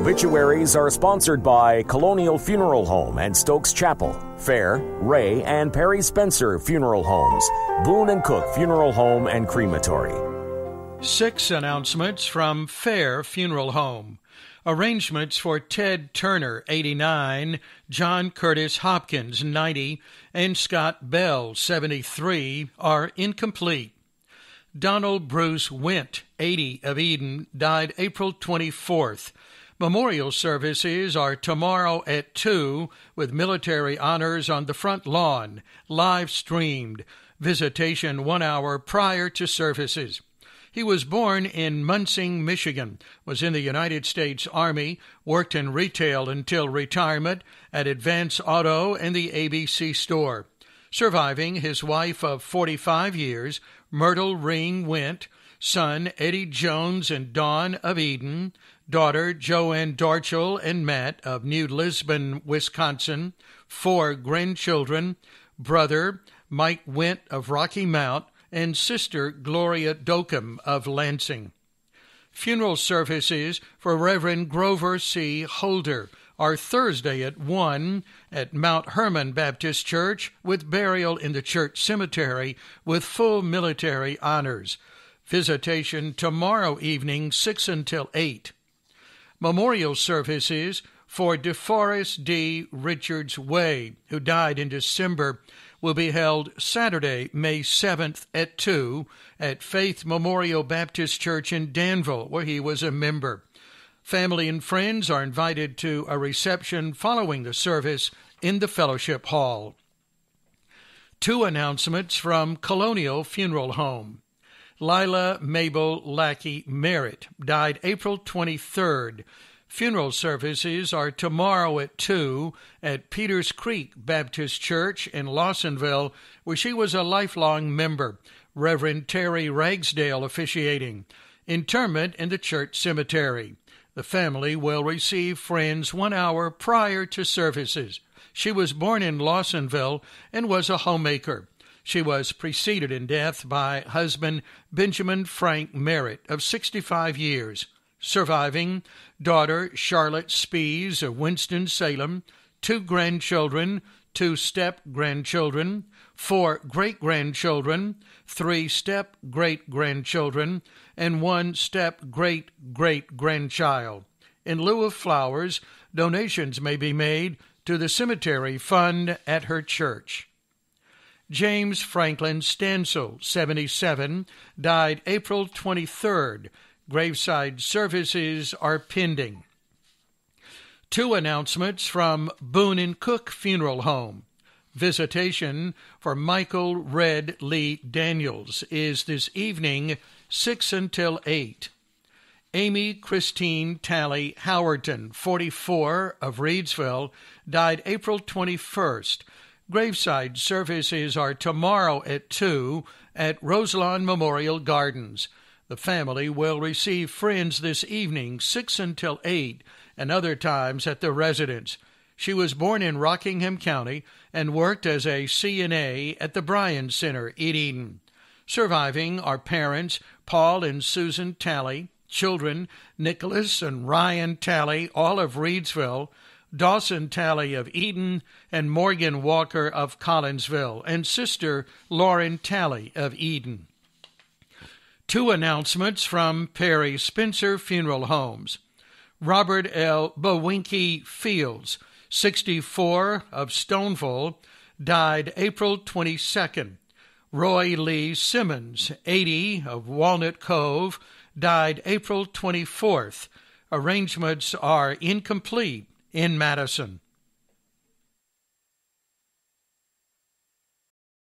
Obituaries are sponsored by Colonial Funeral Home and Stokes Chapel, Fair, Ray, and Perry Spencer Funeral Homes, Boone and Cook Funeral Home and Crematory. 6 announcements from Fair Funeral Home. Arrangements for Ted Turner, 89, John Curtis Hopkins, 90, and Scott Bell, 73, are incomplete. Donald Bruce Wint, 80, of Eden, died April 24th. Memorial services are tomorrow at 2, with military honors on the front lawn, live streamed. Visitation 1 hour prior to services. He was born in Munsing, Michigan, was in the United States Army, worked in retail until retirement at Advance Auto and the ABC store. Surviving his wife of 45 years, Myrtle Ring Wint, son Eddie Jones and Dawn of Eden, daughter Joanne Dorchel and Matt of New Lisbon, Wisconsin, 4 grandchildren, brother Mike Wint of Rocky Mount, and sister Gloria Docum of Lansing. Funeral services for Reverend Grover C. Holder are Thursday at 1 at Mount Hermon Baptist Church, with burial in the church cemetery with full military honors. Visitation tomorrow evening, 6 until 8. Memorial services for DeForest D. Richards Way, who died in December, will be held Saturday, May 7th at 2 at Faith Memorial Baptist Church in Danville, where he was a member. Family and friends are invited to a reception following the service in the Fellowship Hall. 2 announcements from Colonial Funeral Home. Lila Mabel Lackey Merritt died April 23rd. Funeral services are tomorrow at 2 at Peters Creek Baptist Church in Lawsonville, where she was a lifelong member. Reverend Terry Ragsdale officiating. Interment in the church cemetery. The family will receive friends 1 hour prior to services. She was born in Lawsonville and was a homemaker. She was preceded in death by husband Benjamin Frank Merritt of 65 years. Surviving, daughter Charlotte Spees of Winston-Salem, 2 grandchildren, 2 step-grandchildren, 4 great-grandchildren, 3 step-great-grandchildren, and 1 step-great-great-grandchild. In lieu of flowers, donations may be made to the cemetery fund at her church. James Franklin Stansel, 77, died April 23rd. Graveside services are pending. 2 announcements from Boone and Cook Funeral Home. Visitation for Michael Red Lee Daniels is this evening, 6 until 8. Amy Christine Talley Howerton, 44, of Reedsville, died April 21st. Graveside services are tomorrow at 2 at Roselawn Memorial Gardens. The family will receive friends this evening, 6 until 8, and other times at the residence. She was born in Rockingham County and worked as a CNA at the Bryan Center in Eden. Surviving are parents Paul and Susan Talley, children Nicholas and Ryan Talley, all of Reedsville, Dawson Talley of Eden, and Morgan Walker of Collinsville, and sister Lauren Talley of Eden. 2 announcements from Perry Spencer Funeral Homes. Robert L. Bowinky Fields, 64, of Stoneville, died April 22nd. Roy Lee Simmons, 80, of Walnut Cove, died April 24th. Arrangements are incomplete in Madison.